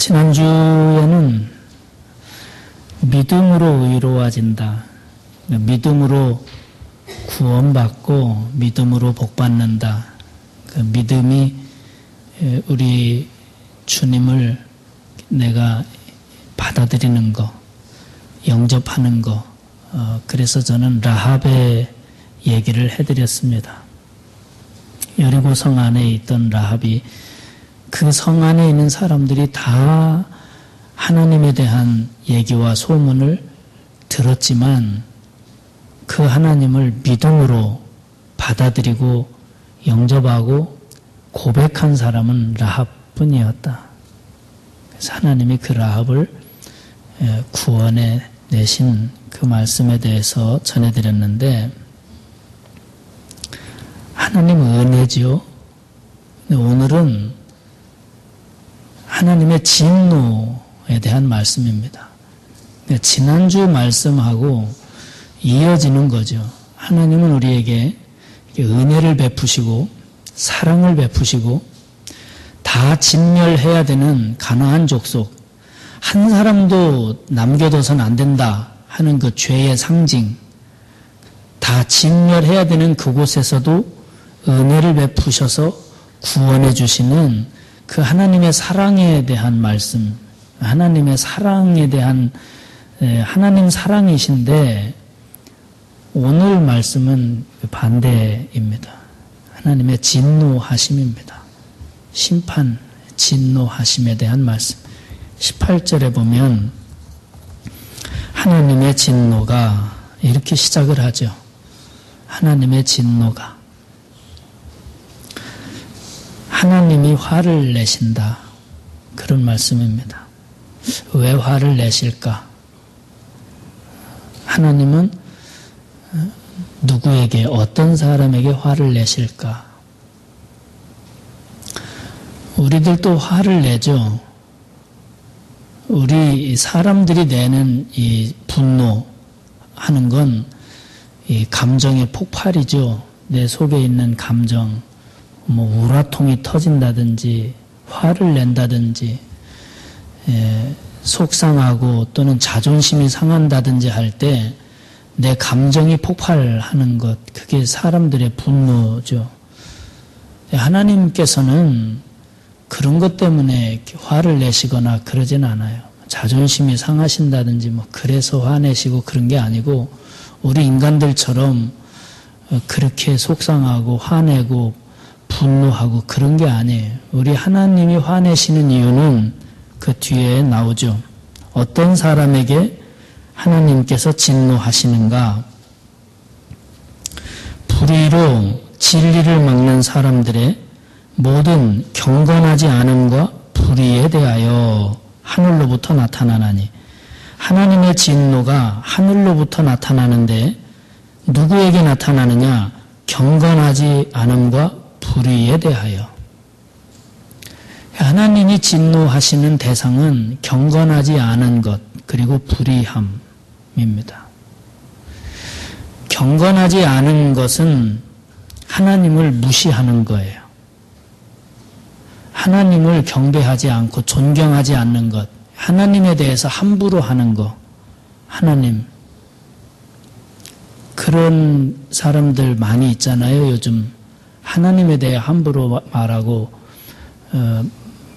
지난주에는 믿음으로 의로워진다. 믿음으로 구원받고 믿음으로 복받는다. 그 믿음이 우리 주님을 내가 받아들이는 거, 영접하는 거. 그래서 저는 라합의 얘기를 해드렸습니다. 여리고 성 안에 있던 라합이 그 성 안에 있는 사람들이 다 하나님에 대한 얘기와 소문을 들었지만 그 하나님을 믿음으로 받아들이고 영접하고 고백한 사람은 라합뿐이었다. 그래서 하나님이 그 라합을 구원해 내신 그 말씀에 대해서 전해드렸는데, 하나님 은혜지요. 오늘은 하나님의 진노에 대한 말씀입니다. 지난주 말씀하고 이어지는 거죠. 하나님은 우리에게 은혜를 베푸시고 사랑을 베푸시고 다 진멸해야 되는 가나안 족속, 한 사람도 남겨둬서는 안 된다 하는 그 죄의 상징, 다 진멸해야 되는 그곳에서도 은혜를 베푸셔서 구원해 주시는 그 하나님의 사랑에 대한 말씀, 하나님의 사랑에 대한 하나님 사랑이신데 오늘 말씀은 반대입니다. 하나님의 진노하심입니다. 심판, 진노하심에 대한 말씀. 18절에 보면 하나님의 진노가 이렇게 시작을 하죠. 하나님의 진노가. 하나님이 화를 내신다. 그런 말씀입니다. 왜 화를 내실까? 하나님은 누구에게, 어떤 사람에게 화를 내실까? 우리들도 화를 내죠. 우리 사람들이 내는 이 분노하는 건 이 감정의 폭발이죠. 내 속에 있는 감정, 우라통이 터진다든지 화를 낸다든지 속상하고 또는 자존심이 상한다든지 할 때 내 감정이 폭발하는 것, 그게 사람들의 분노죠. 하나님께서는 그런 것 때문에 화를 내시거나 그러진 않아요. 자존심이 상하신다든지 그래서 화내시고 그런 게 아니고, 우리 인간들처럼 그렇게 속상하고 화내고 분노하고 그런 게 아니에요. 우리 하나님이 화내시는 이유는 그 뒤에 나오죠. 어떤 사람에게 하나님께서 진노하시는가? 불의로 진리를 막는 사람들의 모든 경건하지 않음과 불의에 대하여 하늘로부터 나타나나니, 하나님의 진노가 하늘로부터 나타나는데 누구에게 나타나느냐? 경건하지 않음과 불의에 대하여. 하나님이 진노하시는 대상은 경건하지 않은 것, 그리고 불의함입니다. 경건하지 않은 것은 하나님을 무시하는 거예요. 하나님을 경배하지 않고 존경하지 않는 것, 하나님에 대해서 함부로 하는 거, 하나님. 그런 사람들 많이 있잖아요, 요즘. 하나님에 대해 함부로 말하고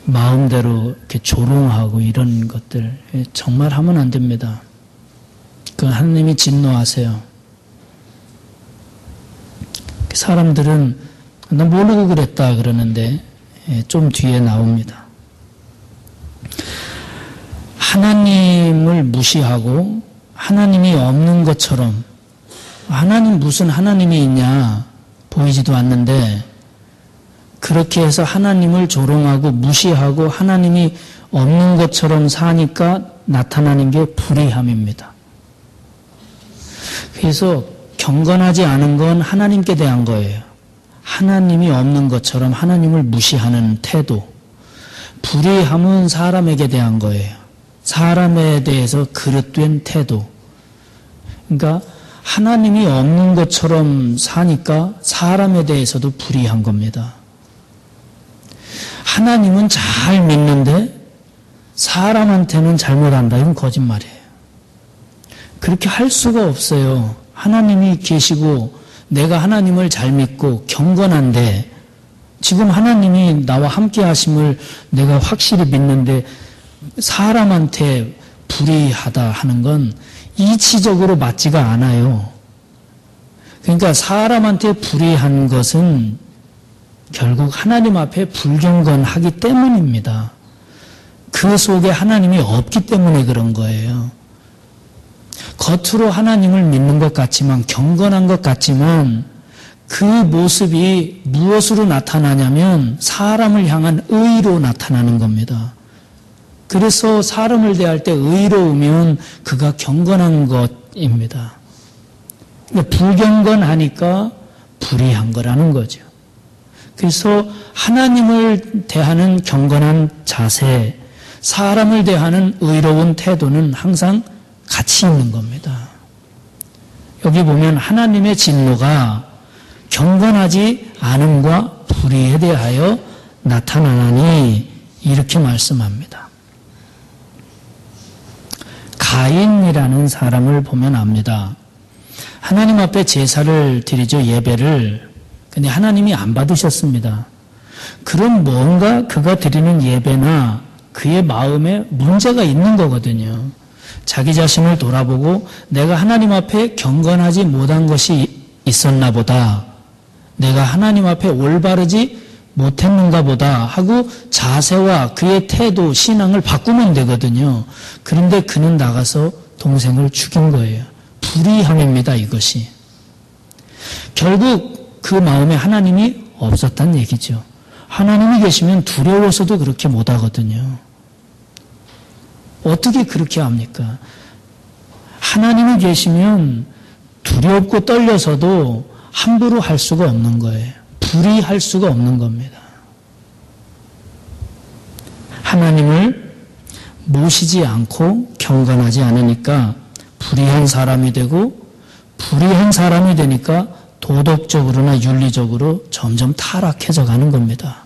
마음대로 이렇게 조롱하고 이런 것들 정말 하면 안 됩니다. 그 하나님이 진노하세요. 사람들은 나 모르고 그랬다 그러는데 좀 뒤에 나옵니다. 하나님을 무시하고 하나님이 없는 것처럼, 하나님 무슨 하나님이 있냐, 보이지도 않는데 그렇게 해서 하나님을 조롱하고 무시하고 하나님이 없는 것처럼 사니까 나타나는 게 불의함입니다. 그래서 경건하지 않은 건 하나님께 대한 거예요. 하나님이 없는 것처럼 하나님을 무시하는 태도. 불의함은 사람에게 대한 거예요. 사람에 대해서 그릇된 태도. 그러니까 하나님이 없는 것처럼 사니까 사람에 대해서도 불의한 겁니다. 하나님은 잘 믿는데 사람한테는 잘못한다. 이건 거짓말이에요. 그렇게 할 수가 없어요. 하나님이 계시고 내가 하나님을 잘 믿고 경건한데 지금 하나님이 나와 함께 하심을 내가 확실히 믿는데 사람한테 불의하다 하는 건 이치적으로 맞지가 않아요. 그러니까 사람한테 불의한 것은 결국 하나님 앞에 불경건하기 때문입니다. 그 속에 하나님이 없기 때문에 그런 거예요. 겉으로 하나님을 믿는 것 같지만 경건한 것 같지만 그 모습이 무엇으로 나타나냐면 사람을 향한 의로 나타나는 겁니다. 그래서 사람을 대할 때 의로우면 그가 경건한 것입니다. 불경건하니까 불의한 거라는 거죠. 그래서 하나님을 대하는 경건한 자세, 사람을 대하는 의로운 태도는 항상 같이 있는 겁니다. 여기 보면 하나님의 진노가 경건하지 않음과 불의에 대하여 나타나니 이렇게 말씀합니다. 가인이라는 사람을 보면 압니다. 하나님 앞에 제사를 드리죠, 예배를. 근데 하나님이 안 받으셨습니다. 그럼 뭔가 그가 드리는 예배나 그의 마음에 문제가 있는 거거든요. 자기 자신을 돌아보고 내가 하나님 앞에 경건하지 못한 것이 있었나 보다. 내가 하나님 앞에 올바르지 못했는가 보다 하고 자세와 그의 태도, 신앙을 바꾸면 되거든요. 그런데 그는 나가서 동생을 죽인 거예요. 불의함입니다, 이것이. 결국 그 마음에 하나님이 없었다는 얘기죠. 하나님이 계시면 두려워서도 그렇게 못하거든요. 어떻게 그렇게 합니까? 하나님이 계시면 두렵고 떨려서도 함부로 할 수가 없는 거예요. 불의할 수가 없는 겁니다. 하나님을 모시지 않고 경건하지 않으니까 불의한 사람이 되고 불의한 사람이 되니까 도덕적으로나 윤리적으로 점점 타락해져 가는 겁니다.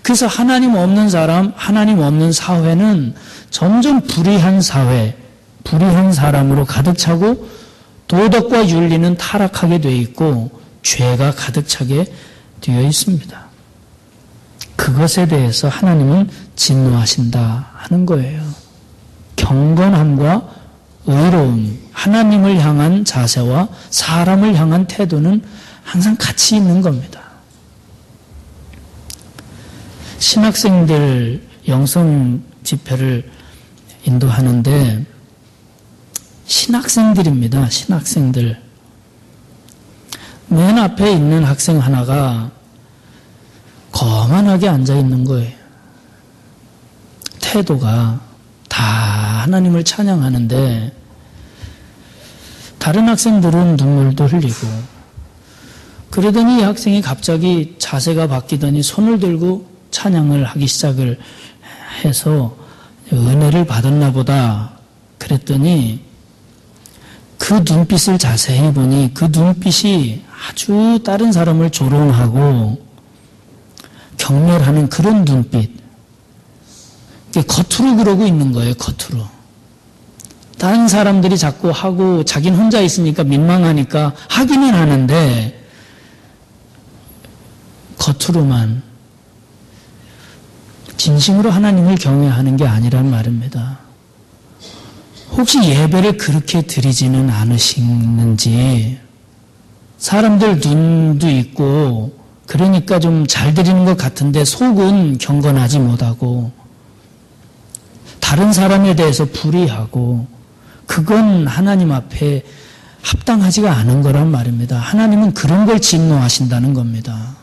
그래서 하나님 없는 사람, 하나님 없는 사회는 점점 불의한 사회, 불의한 사람으로 가득 차고 도덕과 윤리는 타락하게 되어 있고 죄가 가득 차게 되어 있습니다. 그것에 대해서 하나님은 진노하신다 하는 거예요. 경건함과 의로움, 하나님을 향한 자세와 사람을 향한 태도는 항상 같이 있는 겁니다. 신학생들 영성 집회를 인도하는데 신학생들입니다. 신학생들. 맨 앞에 있는 학생 하나가 거만하게 앉아 있는 거예요. 태도가 다 하나님을 찬양하는데 다른 학생들은 눈물도 흘리고 그러더니 이 학생이 갑자기 자세가 바뀌더니 손을 들고 찬양을 하기 시작을 해서 은혜를 받았나 보다 그랬더니 그 눈빛을 자세히 보니 그 눈빛이 아주 다른 사람을 조롱하고 경멸하는 그런 눈빛. 겉으로 그러고 있는 거예요, 겉으로. 다른 사람들이 자꾸 하고 자기는 혼자 있으니까 민망하니까 하기는 하는데 겉으로만 진심으로 하나님을 경외하는 게 아니란 말입니다. 혹시 예배를 그렇게 드리지는 않으시는지 사람들 눈도 있고 그러니까 좀 잘 드리는 것 같은데 속은 경건하지 못하고 다른 사람에 대해서 불의하고 그건 하나님 앞에 합당하지가 않은 거란 말입니다. 하나님은 그런 걸 진노하신다는 겁니다.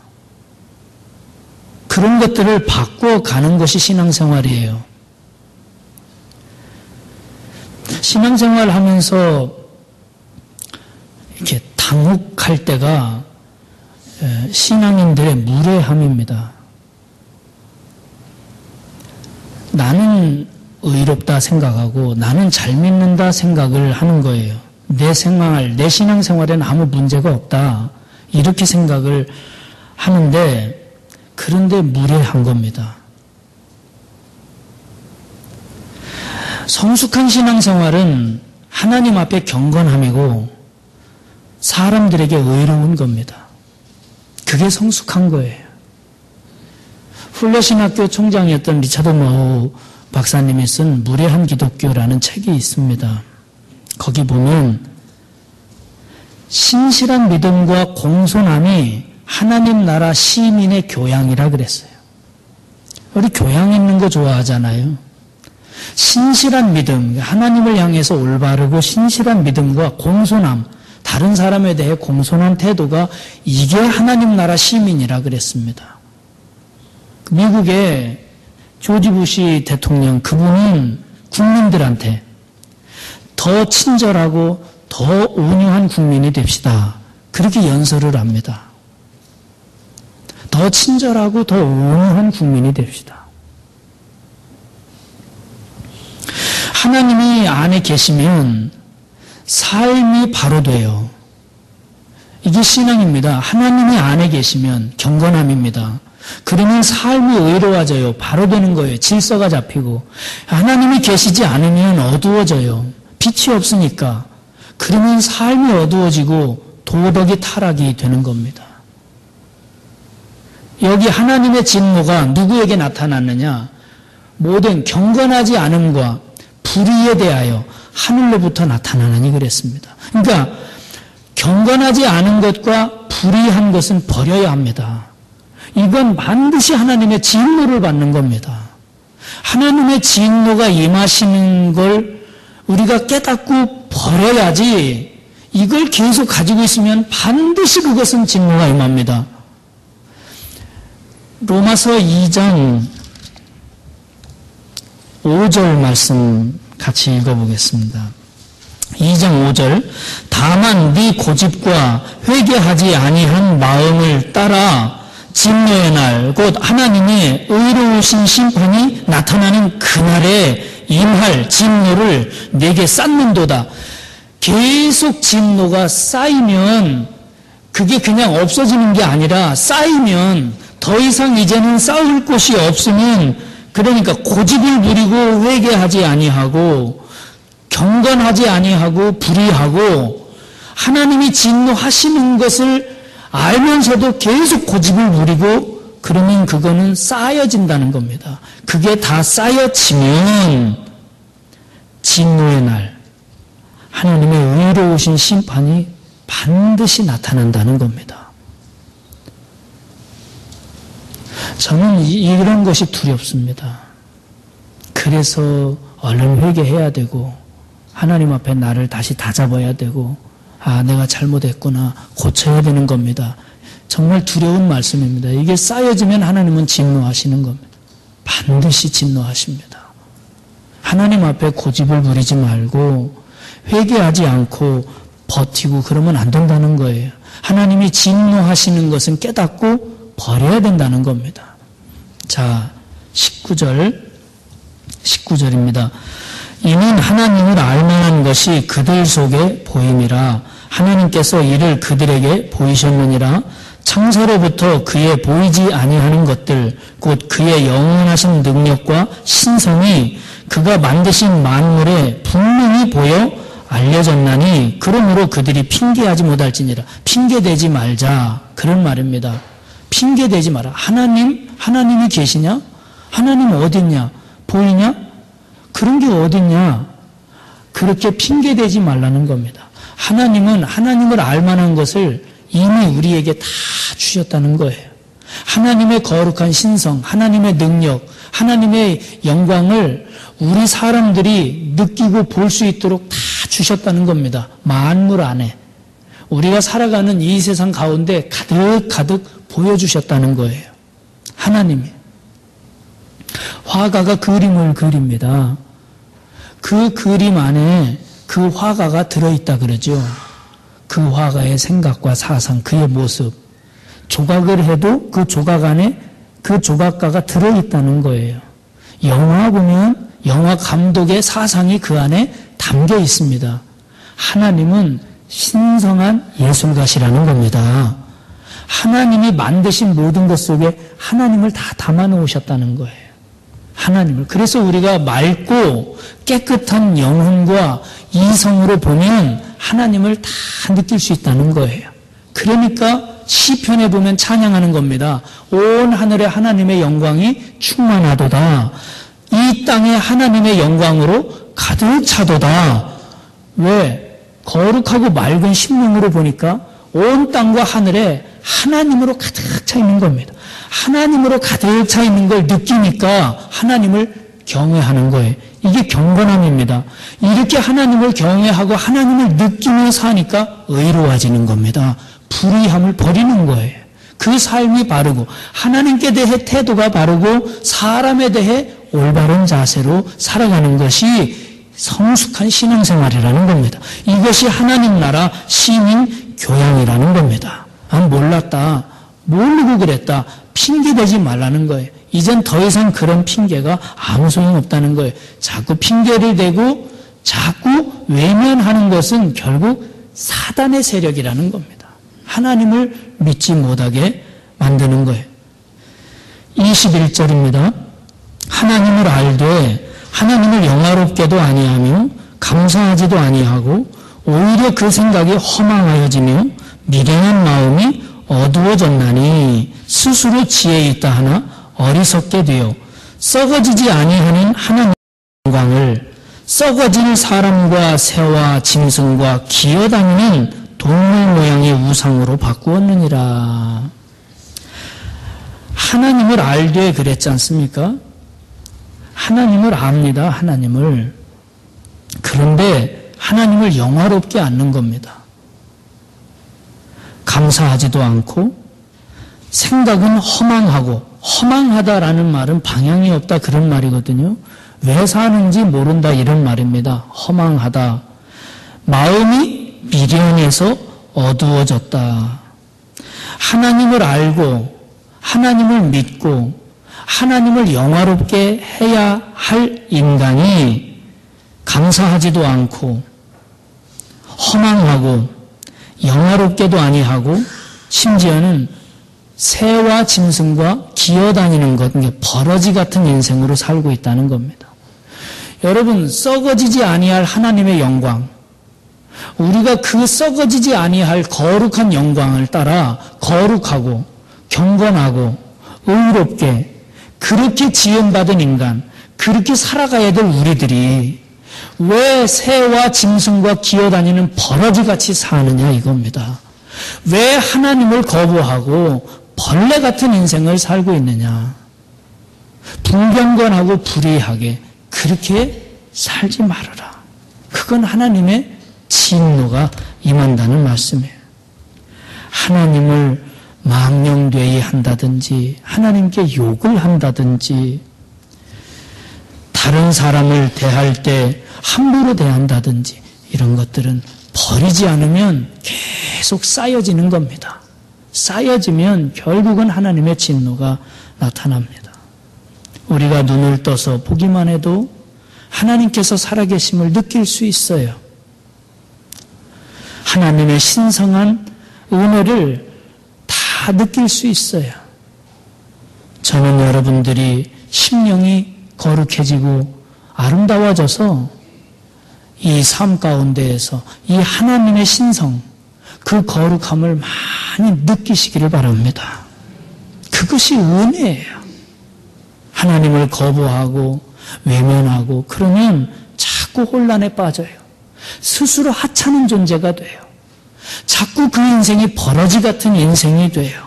그런 것들을 바꿔가는 것이 신앙생활이에요. 신앙생활 하면서 이렇게 당혹할 때가 신앙인들의 무례함입니다. 나는 의롭다 생각하고 나는 잘 믿는다 생각을 하는 거예요. 내 생활, 내 신앙생활에는 아무 문제가 없다. 이렇게 생각을 하는데 그런데 무례한 겁니다. 성숙한 신앙생활은 하나님 앞에 경건함이고 사람들에게 의로운 겁니다. 그게 성숙한 거예요. 풀러신학교 총장이었던 리차드 머우 박사님이 쓴 무례한 기독교라는 책이 있습니다. 거기 보면 신실한 믿음과 공손함이 하나님 나라 시민의 교양이라 그랬어요. 우리 교양 있는 거 좋아하잖아요. 신실한 믿음, 하나님을 향해서 올바르고 신실한 믿음과 공손함, 다른 사람에 대해 공손한 태도가 이게 하나님 나라 시민이라 그랬습니다. 미국의 조지 부시 대통령, 그분은 국민들한테 더 친절하고 더 온유한 국민이 됩시다. 그렇게 연설을 합니다. 더 친절하고 더 온유한 국민이 됩시다. 하나님이 안에 계시면 삶이 바로 돼요. 이게 신앙입니다. 하나님이 안에 계시면 경건함입니다. 그러면 삶이 의로워져요. 바로 되는 거예요. 질서가 잡히고. 하나님이 계시지 않으면 어두워져요. 빛이 없으니까. 그러면 삶이 어두워지고 도덕이 타락이 되는 겁니다. 여기 하나님의 진노가 누구에게 나타났느냐? 모든 경건하지 않음과 불의에 대하여 하늘로부터 나타나느니 그랬습니다. 그러니까 경건하지 않은 것과 불의한 것은 버려야 합니다. 이건 반드시 하나님의 진노를 받는 겁니다. 하나님의 진노가 임하시는 걸 우리가 깨닫고 버려야지, 이걸 계속 가지고 있으면 반드시 그것은 진노가 임합니다. 로마서 2장 5절 말씀 같이 읽어보겠습니다. 2장 5절. 다만 네 고집과 회개하지 아니한 마음을 따라 진노의 날, 곧 하나님의 의로우신 심판이 나타나는 그날에 임할 진노를 내게 쌓는도다. 계속 진노가 쌓이면 그게 그냥 없어지는 게 아니라 쌓이면 더 이상 이제는 쌓을 곳이 없으면, 그러니까 고집을 부리고 회개하지 아니하고 경건하지 아니하고 불의하고 하나님이 진노하시는 것을 알면서도 계속 고집을 부리고 그러면 그거는 쌓여진다는 겁니다. 그게 다 쌓여지면 진노의 날 하나님의 의로우신 심판이 반드시 나타난다는 겁니다. 저는 이런 것이 두렵습니다. 그래서 얼른 회개해야 되고 하나님 앞에 나를 다시 다잡아야 되고, 아, 내가 잘못했구나, 고쳐야 되는 겁니다. 정말 두려운 말씀입니다. 이게 쌓여지면 하나님은 진노하시는 겁니다. 반드시 진노하십니다. 하나님 앞에 고집을 부리지 말고 회개하지 않고 버티고 그러면 안 된다는 거예요. 하나님이 진노하시는 것은 깨닫고 버려야 된다는 겁니다. 자, 19절입니다. 이는 하나님을 알만한 것이 그들 속에 보임이라. 하나님께서 이를 그들에게 보이셨느니라. 창세로부터 그의 보이지 아니하는 것들, 곧 그의 영원하신 능력과 신성이 그가 만드신 만물에 분명히 보여 알려졌나니 그러므로 그들이 핑계하지 못할지니라. 핑계대지 말자, 그런 말입니다. 핑계대지 마라. 하나님이 계시냐? 하나님 어딨냐? 보이냐? 그런 게 어딨냐? 그렇게 핑계대지 말라는 겁니다. 하나님은 하나님을 알만한 것을 이미 우리에게 다 주셨다는 거예요. 하나님의 거룩한 신성, 하나님의 능력, 하나님의 영광을 우리 사람들이 느끼고 볼 수 있도록 다 주셨다는 겁니다. 만물 안에. 우리가 살아가는 이 세상 가운데 가득 보여주셨다는 거예요. 하나님이. 화가가 그림을 그립니다. 그 그림 안에 그 화가가 들어있다 그러죠. 그 화가의 생각과 사상, 그의 모습. 조각을 해도 그 조각 안에 그 조각가가 들어있다는 거예요. 영화 보면 영화 감독의 사상이 그 안에 담겨 있습니다. 하나님은 신성한 예술가시라는 겁니다. 하나님이 만드신 모든 것 속에 하나님을 다 담아 놓으셨다는 거예요. 하나님을. 그래서 우리가 맑고 깨끗한 영혼과 이성으로 보면 하나님을 다 느낄 수 있다는 거예요. 그러니까 시편에 보면 찬양하는 겁니다. 온 하늘에 하나님의 영광이 충만하도다. 이 땅에 하나님의 영광으로 가득 차도다. 왜? 거룩하고 맑은 심령으로 보니까 온 땅과 하늘에 하나님으로 가득 차 있는 겁니다. 하나님으로 가득 차 있는 걸 느끼니까 하나님을 경외하는 거예요. 이게 경건함입니다. 이렇게 하나님을 경외하고 하나님을 느끼며 사니까 의로워지는 겁니다. 불의함을 버리는 거예요. 그 삶이 바르고 하나님께 대해 태도가 바르고 사람에 대해 올바른 자세로 살아가는 것이 성숙한 신앙생활이라는 겁니다. 이것이 하나님 나라 시민 교양이라는 겁니다. 아, 몰랐다. 모르고 그랬다. 핑계대지 말라는 거예요. 이젠 더 이상 그런 핑계가 아무 소용없다는 거예요. 자꾸 핑계를 대고 자꾸 외면하는 것은 결국 사단의 세력이라는 겁니다. 하나님을 믿지 못하게 만드는 거예요. 21절입니다. 하나님을 알되 하나님을 영화롭게도 아니하며 감사하지도 아니하고 오히려 그 생각이 허망하여지며 미련한 마음이 어두워졌나니 스스로 지혜 있다 하나 어리석게 되어 썩어지지 아니하는 하나님의 영광을 썩어질 사람과 새와 짐승과 기어다니는 동물 모양의 우상으로 바꾸었느니라. 하나님을 알되 그랬지 않습니까? 하나님을 압니다. 하나님을. 그런데 하나님을 영화롭게 않는 겁니다. 감사하지도 않고 생각은 허망하다라는 말은 방향이 없다 그런 말이거든요. 왜 사는지 모른다 이런 말입니다. 허망하다. 마음이 미련해서 어두워졌다. 하나님을 알고 하나님을 믿고 하나님을 영화롭게 해야 할 인간이 감사하지도 않고 허망하고 영화롭게도 아니하고 심지어는 새와 짐승과 기어다니는 것, 버러지 같은 인생으로 살고 있다는 겁니다. 여러분, 썩어지지 아니할 하나님의 영광, 우리가 그 썩어지지 아니할 거룩한 영광을 따라 거룩하고 경건하고 의롭게 그렇게 지음받은 인간, 그렇게 살아가야 될 우리들이 왜 새와 짐승과 기어다니는 버러지같이 사느냐 이겁니다. 왜 하나님을 거부하고 벌레 같은 인생을 살고 있느냐. 불경건하고 불의하게 그렇게 살지 말아라. 그건 하나님의 진노가 임한다는 말씀이에요. 하나님을 망령되이 한다든지 하나님께 욕을 한다든지 다른 사람을 대할 때 함부로 대한다든지 이런 것들은 버리지 않으면 계속 쌓여지는 겁니다. 쌓여지면 결국은 하나님의 진노가 나타납니다. 우리가 눈을 떠서 보기만 해도 하나님께서 살아계심을 느낄 수 있어요. 하나님의 신성한 은혜를 다 느낄 수 있어요. 저는 여러분들이 심령이 거룩해지고 아름다워져서 이 삶 가운데에서 이 하나님의 신성, 그 거룩함을 많이 느끼시기를 바랍니다. 그것이 은혜예요. 하나님을 거부하고 외면하고 그러면 자꾸 혼란에 빠져요. 스스로 하찮은 존재가 돼요. 자꾸 그 인생이 버러지 같은 인생이 돼요.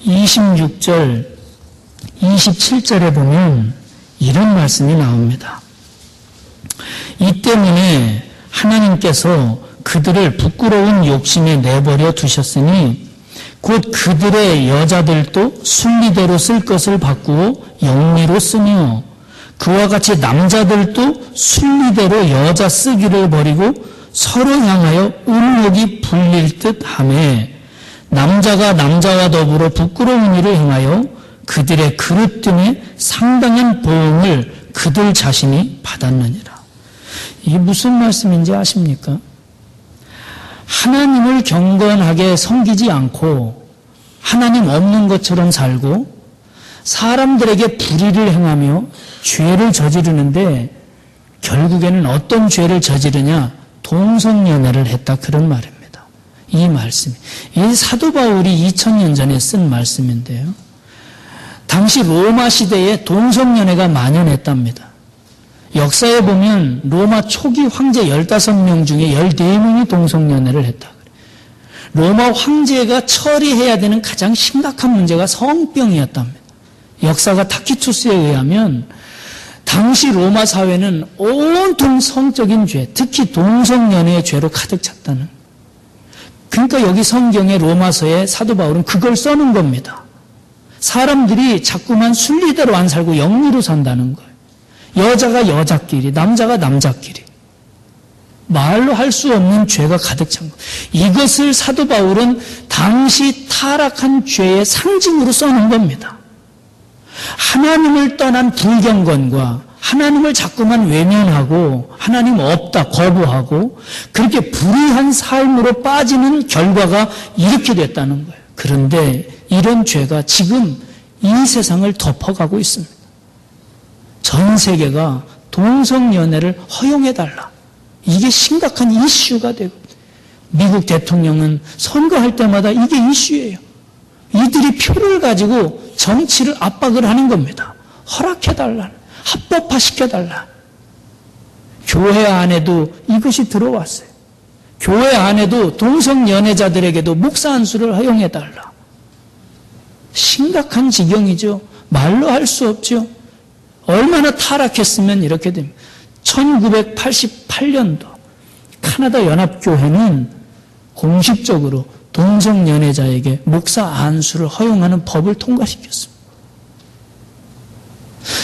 26절, 27절에 보면 이런 말씀이 나옵니다. 이 때문에 하나님께서 그들을 부끄러운 욕심에 내버려 두셨으니 곧 그들의 여자들도 순리대로 쓸 것을 바꾸어 영리로 쓰며 그와 같이 남자들도 순리대로 여자 쓰기를 버리고 서로 향하여 울목이 불릴 듯 하매 남자가 남자와 더불어 부끄러운 일을 행하여 그들의 그릇됨에 상당한 보응을 그들 자신이 받았느니라. 이게 무슨 말씀인지 아십니까? 하나님을 경건하게 섬기지 않고 하나님 없는 것처럼 살고 사람들에게 불의를 행하며 죄를 저지르는데 결국에는 어떤 죄를 저지르냐? 동성연애를 했다. 그런 말입니다. 이 말씀이. 이 사도 바울이 2000년 전에 쓴 말씀인데요. 당시 로마 시대에 동성연애가 만연했답니다. 역사에 보면 로마 초기 황제 15명 중에 14명이 동성연애를 했다. 로마 황제가 처리해야 되는 가장 심각한 문제가 성병이었답니다. 역사가 타키투스에 의하면 당시 로마 사회는 온통 성적인 죄, 특히 동성연애의 죄로 가득 찼다는. 그러니까 여기 성경의 로마서에 사도 바울은 그걸 써놓은 겁니다. 사람들이 자꾸만 순리대로 안 살고 영리로 산다는 거예요. 여자가 여자끼리, 남자가 남자끼리. 말로 할 수 없는 죄가 가득 찬 거예요. 이것을 사도 바울은 당시 타락한 죄의 상징으로 써놓은 겁니다. 하나님을 떠난 불경건과 하나님을 자꾸만 외면하고 하나님 없다 거부하고 그렇게 불의한 삶으로 빠지는 결과가 이렇게 됐다는 거예요. 그런데 이런 죄가 지금 이 세상을 덮어가고 있습니다. 전 세계가 동성연애를 허용해달라. 이게 심각한 이슈가 되고 미국 대통령은 선거할 때마다 이게 이슈예요. 이들이 표를 가지고 정치를 압박을 하는 겁니다. 허락해달라. 합법화시켜달라. 교회 안에도 이것이 들어왔어요. 교회 안에도 동성연애자들에게도 목사 안수를 허용해달라. 심각한 지경이죠. 말로 할 수 없죠. 얼마나 타락했으면 이렇게 됩니다. 1988년도 카나다 연합교회는 공식적으로 동성연애자에게 목사 안수를 허용하는 법을 통과시켰습니다.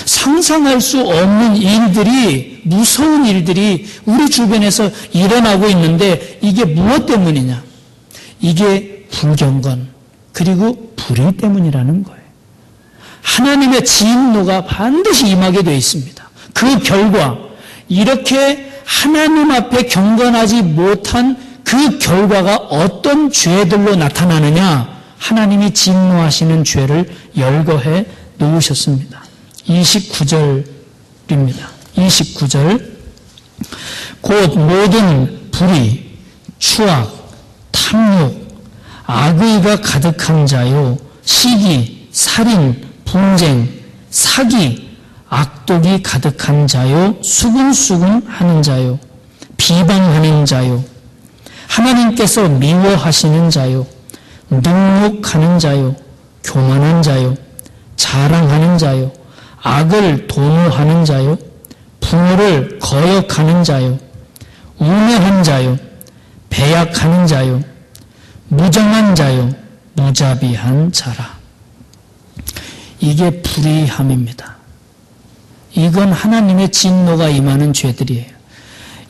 상상할 수 없는 일들이, 무서운 일들이 우리 주변에서 일어나고 있는데 이게 무엇 때문이냐? 이게 불경건 그리고 불의 때문이라는 거예요. 하나님의 진노가 반드시 임하게 되어 있습니다. 그 결과 이렇게 하나님 앞에 경건하지 못한 그 결과가 어떤 죄들로 나타나느냐? 하나님이 진노하시는 죄를 열거해 놓으셨습니다. 29절입니다. 29절. 곧 모든 불의, 추악, 탐욕, 악의가 가득한 자요, 시기, 살인, 분쟁, 사기, 악독이 가득한 자요, 수군수군 하는 자요, 비방하는 자요, 하나님께서 미워하시는 자요, 능욕하는 자요, 교만한 자요, 자랑하는 자요, 악을 도모하는 자요, 부모를 거역하는 자요, 우매한 자요, 배약하는 자요, 무정한 자요, 무자비한 자라. 이게 불의함입니다. 이건 하나님의 진노가 임하는 죄들이에요.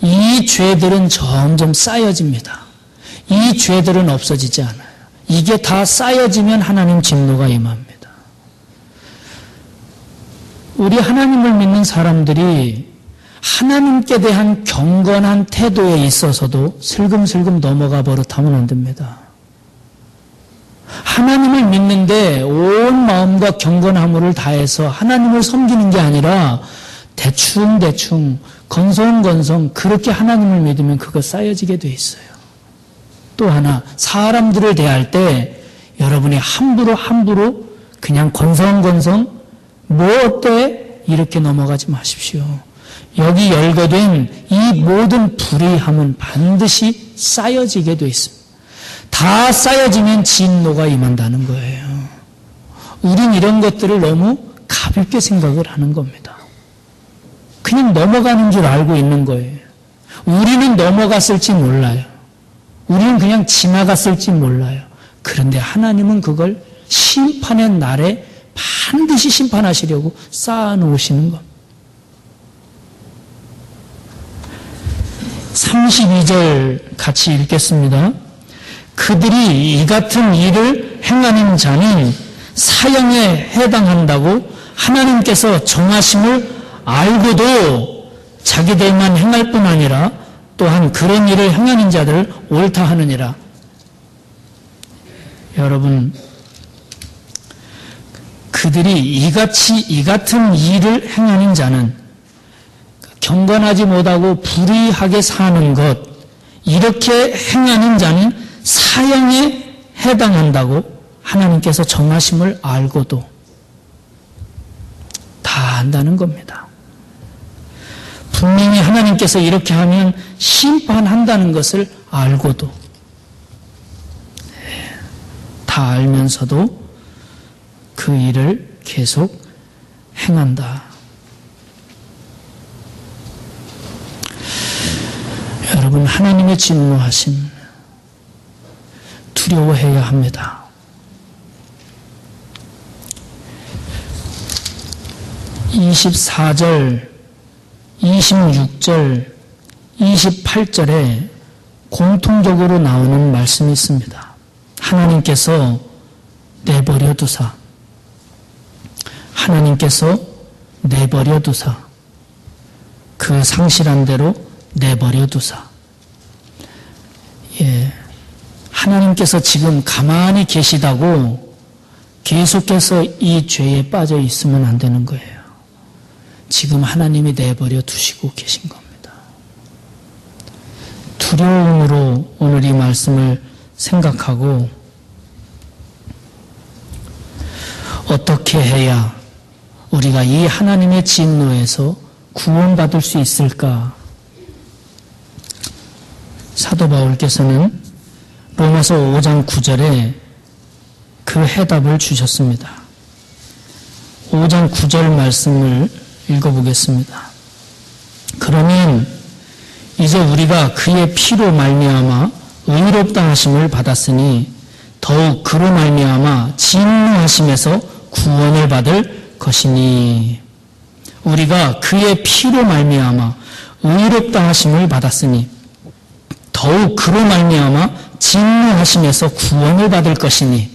이 죄들은 점점 쌓여집니다. 이 죄들은 없어지지 않아요. 이게 다 쌓여지면 하나님 진노가 임합니다. 우리 하나님을 믿는 사람들이 하나님께 대한 경건한 태도에 있어서도 슬금슬금 넘어가 버릇하면 안 됩니다. 하나님을 믿는데 온 마음과 경건함을 다해서 하나님을 섬기는 게 아니라 대충 건성건성 그렇게 하나님을 믿으면 그거 쌓여지게 돼 있어요. 또 하나, 사람들을 대할 때 여러분이 함부로 그냥 건성건성 뭐 어때? 이렇게 넘어가지 마십시오. 여기 열거된 이 모든 불의함은 반드시 쌓여지게 돼 있습니다. 다 쌓여지면 진노가 임한다는 거예요. 우린 이런 것들을 너무 가볍게 생각을 하는 겁니다. 그냥 넘어가는 줄 알고 있는 거예요. 우리는 넘어갔을지 몰라요. 우리는 그냥 지나갔을지 몰라요. 그런데 하나님은 그걸 심판의 날에 반드시 심판하시려고 쌓아놓으시는 것. 32절 같이 읽겠습니다. 그들이 이 같은 일을 행하는 자는 사형에 해당한다고 하나님께서 정하심을 알고도 자기들만 행할 뿐 아니라 또한 그런 일을 행하는 자들을 옳다 하느니라. 여러분, 그들이 이 같은 일을 행하는 자는 경건하지 못하고 불의하게 사는 것, 이렇게 행하는 자는 사형에 해당한다고 하나님께서 정하심을 알고도 다 안다는 겁니다. 분명히 하나님께서 이렇게 하면 심판한다는 것을 알고도, 다 알면서도 그 일을 계속 행한다. 여러분, 하나님의 진노하심 두려워해야 합니다. 24절, 26절, 28절에 공통적으로 나오는 말씀이 있습니다. 하나님께서 내버려 두사, 하나님께서 내버려 두사, 그 상실한 대로 내버려 두사. 하나님께서 지금 가만히 계시다고 계속해서 이 죄에 빠져 있으면 안 되는 거예요. 지금 하나님이 내버려 두시고 계신 겁니다. 두려움으로 오늘 이 말씀을 생각하고 어떻게 해야 우리가 이 하나님의 진노에서 구원받을 수 있을까? 사도 바울께서는 로마서 5장 9절에 그 해답을 주셨습니다. 5장 9절 말씀을 읽어보겠습니다. 그러면 이제 우리가 그의 피로 말미암아 의롭다 하심을 받았으니 더욱 그로 말미암아 진노하심에서 구원을 받을 것이니, 우리가 그의 피로 말미암아 의롭다 하심을 받았으니 더욱 그로 말미암아 진노하심에서 구원을 받을 것이니,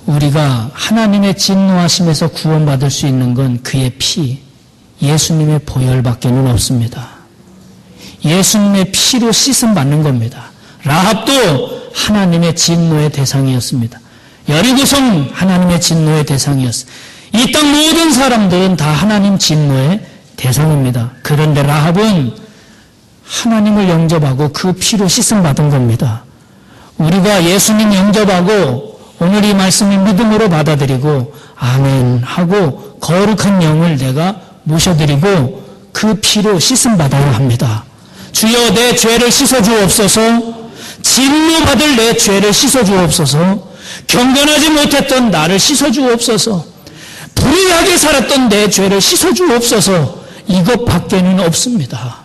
우리가 하나님의 진노하심에서 구원받을 수 있는 건 그의 피, 예수님의 보혈밖에는 없습니다. 예수님의 피로 씻음 받는 겁니다. 라합도 하나님의 진노의 대상이었습니다. 여리고성 하나님의 진노의 대상이었어요. 이 땅 모든 사람들은 다 하나님 진노의 대상입니다. 그런데 라합은 하나님을 영접하고 그 피로 씻음 받은 겁니다. 우리가 예수님 영접하고 오늘 이 말씀을 믿음으로 받아들이고 아멘 하고 거룩한 영을 내가 모셔드리고 그 피로 씻음 받아야 합니다. 주여 내 죄를 씻어주옵소서. 진노받을 내 죄를 씻어주옵소서. 경건하지 못했던 나를 씻어주옵소서. 불의하게 살았던 내 죄를 씻어주옵소서. 이것밖에는 없습니다.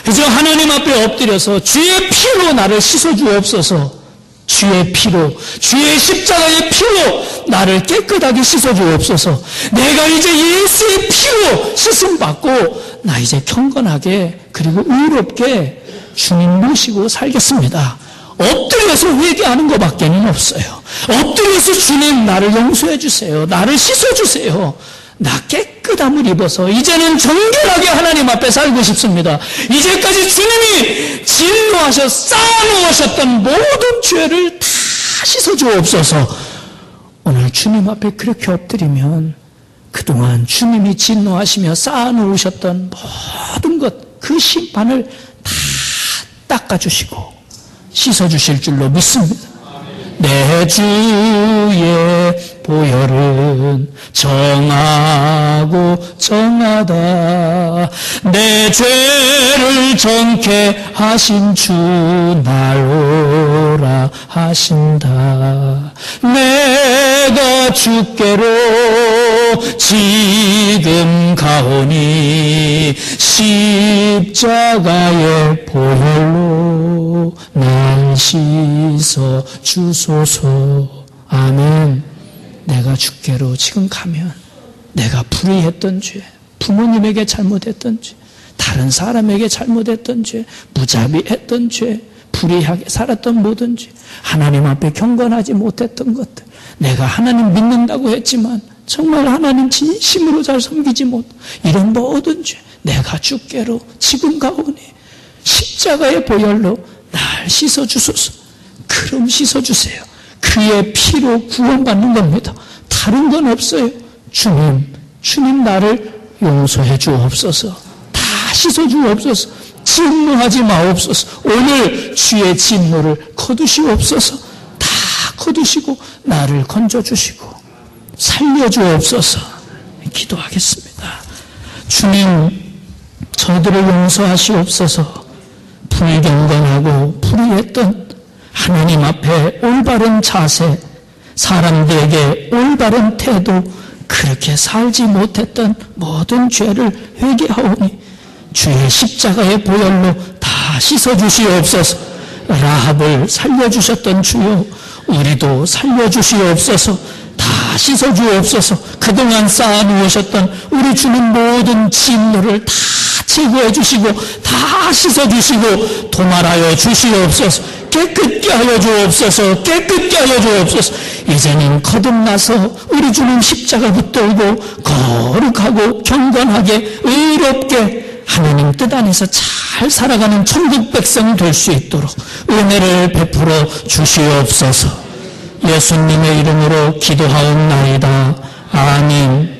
그저 하나님 앞에 엎드려서 주의 피로 나를 씻어주옵소서. 주의 피로, 주의 십자가의 피로 나를 깨끗하게 씻어주옵소서. 내가 이제 예수의 피로 씻음받고 나 이제 경건하게 그리고 의롭게 주님 모시고 살겠습니다. 엎드려서 회개하는 것밖에는 없어요. 엎드려서 주님 나를 용서해 주세요. 나를 씻어 주세요. 나 깨끗함을 입어서 이제는 정결하게 하나님 앞에 살고 싶습니다. 이제까지 주님이 진노하셔 쌓아놓으셨던 모든 죄를 다 씻어주옵소서. 오늘 주님 앞에 그렇게 엎드리면 그동안 주님이 진노하시며 쌓아놓으셨던 모든 것, 그 심판을 다 닦아주시고 씻어주실 줄로 믿습니다. 내 주의 보혈은 정하고 정하다. 내 죄를 정케 하신 주 날 오라 하신다. 내가 주께로 지금 가오니 십자가의 보혈로 날 씻어 주소서. 아멘. 내가 주께로 지금 가면 내가 불의했던 죄, 부모님에게 잘못했던 죄, 다른 사람에게 잘못했던 죄, 무자비했던 죄, 불의하게 살았던 모든 죄, 하나님 앞에 경건하지 못했던 것들, 내가 하나님 믿는다고 했지만 정말 하나님 진심으로 잘 섬기지 못, 이런 모든 죄 내가 주께로 지금 가오니 십자가의 보혈로 날 씻어주소서. 그럼 씻어주세요. 그의 피로 구원받는 겁니다. 다 다른 건 없어요. 주님 나를 용서해 주옵소서. 다 씻어 주옵소서. 진노하지 마옵소서. 오늘 주의 진노를 거두시옵소서. 다 거두시고 나를 건져주시고 살려주옵소서. 기도하겠습니다. 주님, 저들을 용서하시옵소서. 불경건하고 불의했던 하나님 앞에 올바른 자세, 사람들에게 올바른 태도, 그렇게 살지 못했던 모든 죄를 회개하오니 주의 십자가의 보혈로 다 씻어주시옵소서. 라합을 살려주셨던 주여, 우리도 살려주시옵소서. 다 씻어주옵소서. 그동안 쌓아놓으셨던 우리 주는 모든 진노를 다 제거해 주시고 다 씻어주시고 도말하여 주시옵소서. 깨끗게 하여 주옵소서. 깨끗게 하여 주옵소서. 이제는 거듭나서 우리 주님 십자가 붙들고 거룩하고 경건하게 의롭게 하나님 뜻 안에서 잘 살아가는 천국 백성 될 수 있도록 은혜를 베풀어 주시옵소서. 예수님의 이름으로 기도하옵나이다. 아멘.